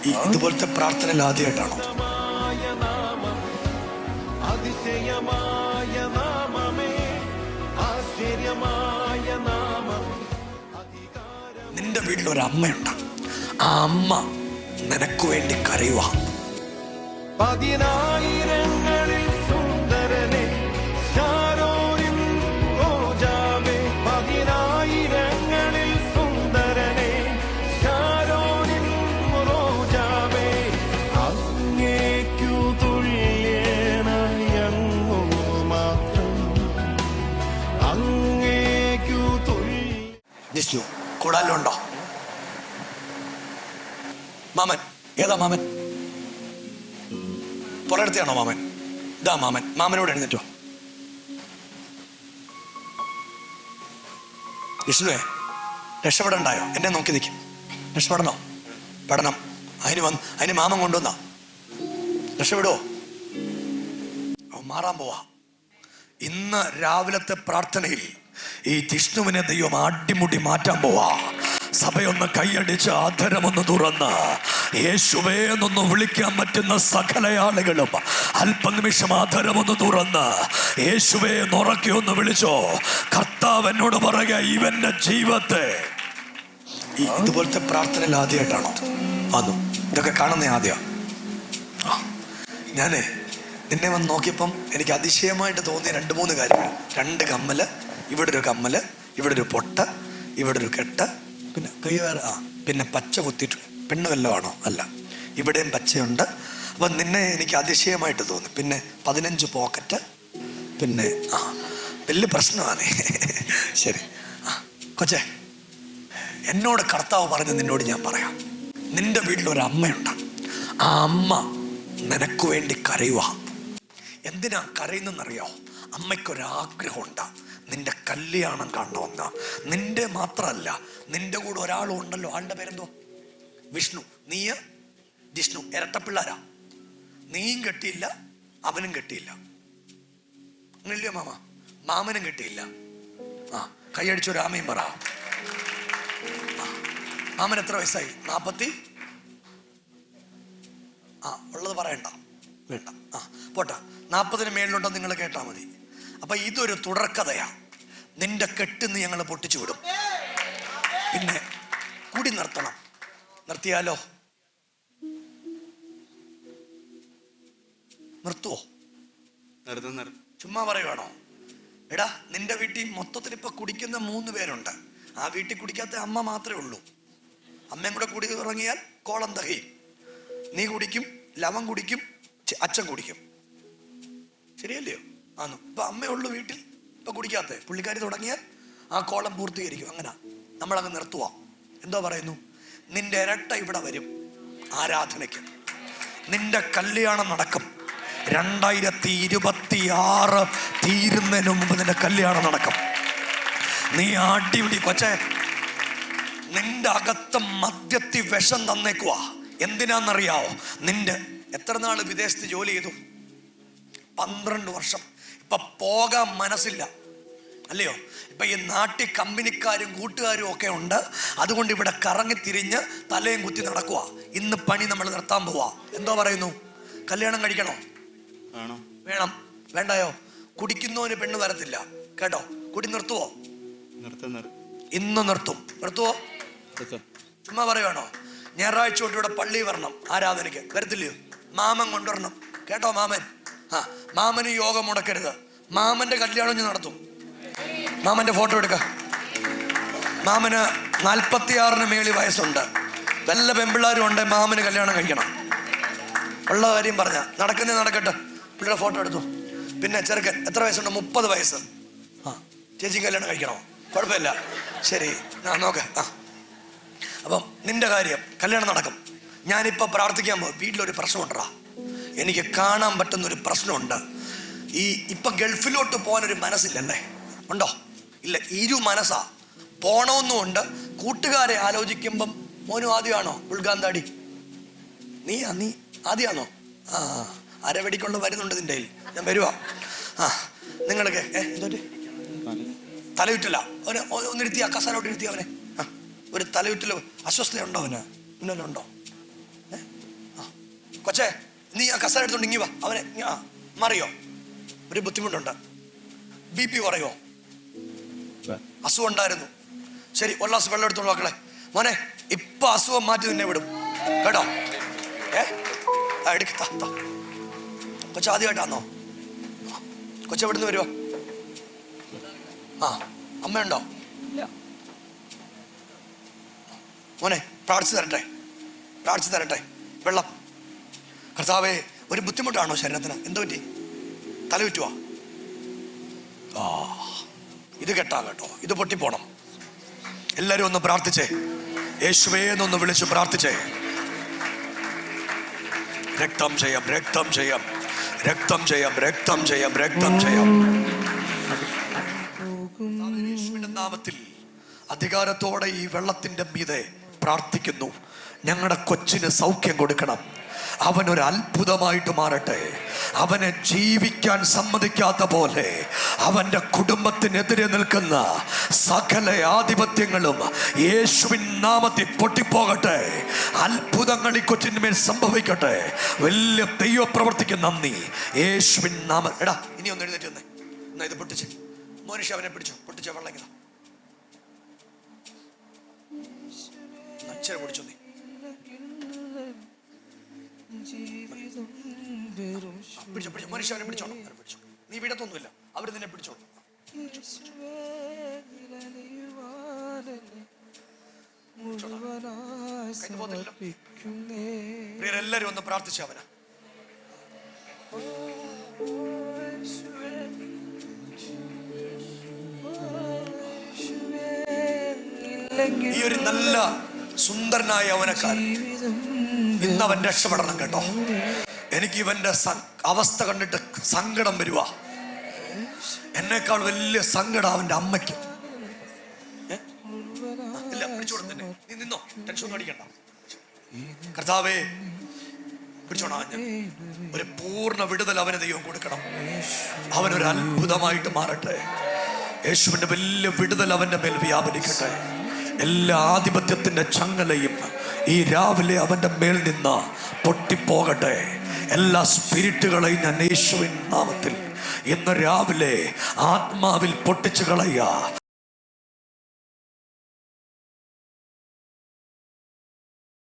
ഇതുപോലത്തെ പ്രാർത്ഥനയിൽ ആദ്യമായിട്ടാണോ? നിന്റെ വീട്ടിലൊരമ്മയുണ്ട്, ആ അമ്മ നിനക്ക് വേണ്ടി കരയുക. പതിനായിരങ്ങളിൽ സുന്ദരനെ ശാരോനിൻ റോജാവേ, പതിനായിരങ്ങളിൽ സുന്ദരനെ ശാരോനിൻ റോജാവേ, അങ്ങേക്കു തുല്യനായങ്ങു മാത്രം, അങ്ങേക്കു തുല്യ. കൂടാലുണ്ടോ മാമൻ? ഏതാ മാമൻ? പുറത്തെയാണോ മാമൻ? ഇതാ മാമൻ. മാമനോട് എഴുന്നേറ്റോ. വിഷ്ണുവേ, രക്ഷപ്പെടണ്ടായോ? എന്നെ നോക്കി നിൽക്കും. രക്ഷപ്പെടണോ? പെടണം. അതിന് മാമൻ കൊണ്ടുവന്നാ രക്ഷപ്പെടുവോ? മാറാൻ പോവാ. ഇന്ന് രാവിലത്തെ പ്രാർത്ഥനയിൽ ഈ ജിഷ്ണുവിനെ ദൈവം അടിമുടി മാറ്റാൻ പോവാ. സഭയൊന്ന് കൈയടിച്ച് ആധരമൊന്ന് തുറന്ന് യേശുവേ എന്നൊന്ന് വിളിക്കാൻ പറ്റുന്ന സകല ആളുകളും അല്പനിമിഷം ആധരമൊന്ന് തുറന്ന് യേശുവേ നുറക്കി ഒന്ന് വിളിച്ചോ. കർത്താവ് എന്നോട് പറയുക, ഇവന്റെ ജീവിതത്തെ. ഇതുപോലത്തെ പ്രാർത്ഥനയിൽ ആദ്യമായിട്ടാണോ? അതോ ഇതൊക്കെ കാണുന്ന ആദ്യം? ഞാനേ നിന്നെ വന്ന് നോക്കിയപ്പം എനിക്ക് അതിശയമായിട്ട് തോന്നിയ 2-3 കാര്യങ്ങൾ. 2 കമ്മല്, ഇവിടെ ഒരു കമ്മല്, ഇവിടെ ഒരു പൊട്ട, ഇവിടെ ഒരു കെട്ട്, പിന്നെ കൈ വേറെ, പിന്നെ പച്ച കുത്തിയിട്ട്. പെണ്ണ് വല്ലതും ആണോ? അല്ല, ഇവിടെയും പച്ചയുണ്ട്. അപ്പം നിന്നെ എനിക്ക് അതിശയമായിട്ട് തോന്നി. പിന്നെ 15 പോക്കറ്റ്, പിന്നെ വലിയ പ്രശ്നമാണ്. ശരി കൊച്ചേ, എന്നോട് കർത്താവ് പറഞ്ഞ് നിന്നോട് ഞാൻ പറയാം. നിന്റെ വീട്ടിലൊരമ്മയുണ്ട്, ആ അമ്മ നിനക്ക് വേണ്ടി കരയുക. എന്തിനാ കരയുന്നറിയോ? അമ്മയ്ക്കൊരാഗ്രഹമുണ്ട് നിന്റെ കല്യാണം കാണണമെന്ന്. നിന്റെ മാത്രമല്ല, നിന്റെ കൂടെ ഒരാളും ഉണ്ടല്ലോ. ആളുടെ പേരെന്തോ? വിഷ്ണു. നീ ജിഷ്ണു ഇരട്ടപ്പിള്ളാരാ. നീയും കെട്ടിയില്ല, അവനും കെട്ടിയില്ല. അങ്ങനെയല്ലയോ മാമ? മാമനും കെട്ടിയില്ല. കൈയടിച്ചൊരു ആമയും പറ. മാമൻ എത്ര വയസ്സായി? 40. ഉള്ളത് പറയണ്ട, വേണ്ട. പോട്ടെ, 40-ന് മേളിലുണ്ടോ നിങ്ങൾ കേട്ടാ മതി. അപ്പൊ ഇതൊരു തുടർക്കഥയാ. നിന്റെ കെട്ടിന്ന് ഞങ്ങൾ പൊട്ടിച്ചു വിടും. പിന്നെ കുടി നിർത്തണം. നിർത്തിയാലോ? നിർത്തുവോ? ചുമ്മാ പറയുവാണോ? എടാ, നിന്റെ വീട്ടിൽ മൊത്തത്തിൽ ഇപ്പൊ കുടിക്കുന്ന 3 പേരുണ്ട്. ആ വീട്ടിൽ കുടിക്കാത്ത അമ്മ മാത്രമേ ഉള്ളൂ. അമ്മയും കൂടെ കുടി ഇറങ്ങിയാൽ കോളം തകയും. നീ കുടിക്കും, ലവൻ കുടിക്കും, അച്ഛൻ കുടിക്കും. ശരിയല്ലയോ? ഇപ്പൊ അമ്മയുള്ളൂ വീട്ടിൽ. ഇപ്പൊ കുടിക്കാത്ത പുള്ളിക്കാരി തുടങ്ങിയാൽ ആ കോളം പൂർത്തീകരിക്കും. അങ്ങനെ നമ്മളങ്ങ് നിർത്തുവാ. എന്തോ പറയുന്നു? നിന്റെ ഇരട്ട ഇവിടെ വരും ആരാധനയ്ക്ക്. നിന്റെ കല്യാണം നടക്കും. 2026 തീരുന്നതിന് മുമ്പ് നിന്റെ കല്യാണം നടക്കും. നീ അടിപിടി കൊച്ചേ. നിന്റെ അകത്ത് മദ്യത്തിൽ വിഷം തന്നേക്കുവാ. എന്തിനാന്നറിയാവോ? നിന്റെ എത്ര നാള് വിദേശത്ത് ജോലി ചെയ്തു? 12 വർഷം. ഇപ്പൊ പോകാൻ മനസ്സില്ല, അല്ലയോ? ഇപ്പൊ ഈ നാട്ടിൽ കമ്പനിക്കാരും കൂട്ടുകാരും ഒക്കെ ഉണ്ട്. അതുകൊണ്ട് ഇവിടെ കറങ്ങി തിരിഞ്ഞ് തലയും കുത്തി നടക്കുക. ഇന്ന് പണി നമ്മൾ നിർത്താൻ പോവാ. എന്തോ പറയുന്നു? കല്യാണം കഴിക്കണോ? വേണം. വേണ്ടായോ? കുടിക്കുന്നവന് പെണ്ണ് വരത്തില്ല കേട്ടോ. കുടി നിർത്തുവോ? ഇന്ന് നിർത്തും. നിർത്തുവോ? ചുമ്മാ പറയുവാണോ? ഞായറാഴ്ച തൊട്ട് ഇവിടെ പള്ളി വരണം ആരാധനയ്ക്ക്. വരത്തില്ലയോ? മാമൻ കൊണ്ടുവരണം കേട്ടോ. മാമന് യോഗം മുടക്കരുത്. മാമന്റെ കല്യാണം ഞാൻ നടത്തും. മാമന്റെ ഫോട്ടോ എടുക്ക. മാമന് 46-ന് മേളി വയസ്സുണ്ട്. വല്ല പെമ്പിള്ളാരും ഉണ്ട്, മാമന് കല്യാണം കഴിക്കണം. ഉള്ള കാര്യം പറഞ്ഞ നടക്കുന്നേ നടക്കട്ടെ. പിള്ളേരുടെ ഫോട്ടോ എടുത്തു. പിന്നെ ചെറുക്കൻ എത്ര വയസ്സുണ്ട്? 30 വയസ്സ്. ചേച്ചി കല്യാണം കഴിക്കണോ? കുഴപ്പമില്ല. ശരി, നോക്ക. അപ്പം നിന്റെ കാര്യം കല്യാണം നടക്കും. ഞാനിപ്പോ പ്രാർത്ഥിക്കാൻ പോകും. വീട്ടിലൊരു പ്രശ്നമുണ്ടാ. എനിക്ക് കാണാൻ പറ്റുന്നൊരു പ്രശ്നമുണ്ട്. ഇപ്പൊ ഗൾഫിലോട്ട് പോകാനൊരു മനസ്സില്ലല്ലേ? ഉണ്ടോ? ഇല്ല. മനസ്സാ. പോണമെന്നുമുണ്ട്. കൂട്ടുകാരെ ആലോചിക്കുമ്പം മോനും ആദ്യമാണോ ഉൾഗാന്താടി? നീ ആദ്യമാണോ? അരവടിക്കൊണ്ട് വരുന്നുണ്ട് നിന്റെ കയ്യിൽ. ഞാൻ വരുവാ. നിങ്ങളൊക്കെ എന്തോട്ട് തലയുറ്റില്ല? ഒന്നിരുത്തി ആ കസാരോട്ട് ഇരുത്തി അവനെ. ഒരു തലയുറ്റില് അസ്വസ്ഥയുണ്ടോ അവന്? മുന്നല്ലോ ഉണ്ടോ? കൊച്ചേ, നീ ആ കസേര എടുത്തോണ്ട് ഇങ്ങി വാ. അവനെ മാറിയോ? ഒരു ബുദ്ധിമുട്ടുണ്ട്. BP കുറയോ? അസുഖം ഉണ്ടായിരുന്നു. ശരി, ഒരു ഗ്ലാസ് വെള്ളം എടുത്തോണ്ട് മക്കളെ. മോനെ, ഇപ്പൊ അസുഖം മാറ്റി നിന്നെ വിടും കേട്ടോ. എടുക്ക. കൊച്ച ആദ്യമായിട്ടാന്നോ? കൊച്ച എവിടുന്ന് വരുവോ? അമ്മയുണ്ടോ? മോനെ, പ്രാർത്ഥിച്ചു തരട്ടെ. വെള്ളം. കർത്താവേ, ഒരു ബുദ്ധിമുട്ടാണോ ശരീരത്തിന്? എന്തോ പറ്റി? തല ചുറ്റുവാ? ഇത് കേട്ടോ, ഇത് പൊട്ടിപ്പോണം. എല്ലാരും ഒന്ന് പ്രാർത്ഥിച്ചേ. യേശുവേ എന്നൊന്ന് വിളിച്ചു പ്രാർത്ഥിച്ചേ. രക്തം ചെയ്യാം. യേശുവിന്റെ നാമത്തിൽ അധികാരത്തോടെ ഈ വെള്ളത്തിന്റെ മീതെ പ്രാർത്ഥിക്കുന്നു. ഞങ്ങളുടെ കൊച്ചിന് സൗഖ്യം കൊടുക്കണം. അവനൊരു അത്ഭുതമായിട്ട് മാറട്ടെ. അവനെ ജീവിക്കാൻ സമ്മതിക്കാത്ത പോലെ അവന്റെ കുടുംബത്തിനെതിരെ നിൽക്കുന്ന സകല ആധിപത്യങ്ങളും യേശുവിൻ നാമത്തിൽ പൊട്ടിപ്പോകട്ടെ. അത്ഭുതങ്ങൾ ഈ കൊച്ചിന്മേൽ സംഭവിക്കട്ടെ. വലിയ ദൈവപ്രവർത്തിക്ക് നന്ദി. യേശുവിൻ നാമം. എടാ, ഇനി ഒന്ന് എഴുന്നേറ്റ് വന്നേ. എന്നാ ഇത് പൊട്ടിച്ച്. മോനിഷ അവനെ പൊട്ടിച്ച വെള്ളം ഇങ്ങനെ അച്ഛനെ പൊടിച്ചോ. മനുഷ്യവനെ പിടിച്ചോളൂ. നീ വിടത്തൊന്നുമില്ല, അവര് നിന്നെ പിടിച്ചോളൂ. എല്ലാരും ഒന്ന് പ്രാർത്ഥിച്ച അവനാ. ഈ ഒരു നല്ല സുന്ദരനായ യൗവനക്കാരൻ ഇന്ന് അവൻ രക്ഷപ്പെടണം കേട്ടോ. എനിക്ക് ഇവന്റെ അവസ്ഥ കണ്ടിട്ട് സങ്കടം വരുവാ. എന്നേക്കാൾ വലിയ സങ്കടം അവന്റെ അമ്മയ്ക്ക്. ഇല്ല, പിടിച്ചോടും തന്നെ. നീ നിന്നോ, ടെൻഷൻ അടിക്കണ്ട. കർത്താവേ, പിടിച്ചോണ. ഒരു പൂർണ്ണ വിടുതൽ അവന് ദൈവം കൊടുക്കണം. അവനൊരു അത്ഭുതമായിട്ട് മാറട്ടെ. യേശുവിന്റെ വലിയ വിടുതൽ അവന്റെ മേൽ വ്യാപരിക്കട്ടെ. എല്ലാ ആധിപത്യത്തിന്റെ ചങ്ങലയും ഈ രാവിലെ അവന്റെ മേൽ നിന്ന് പൊട്ടിപ്പോകട്ടെ. എല്ലാ സ്പിരിറ്റുകളെയും ഞാൻ യേശുവിൻ നാമത്തിൽ ഇന്ന് രാവിലെ ആത്മാവിൽ പൊട്ടിച്ചു കളയുക.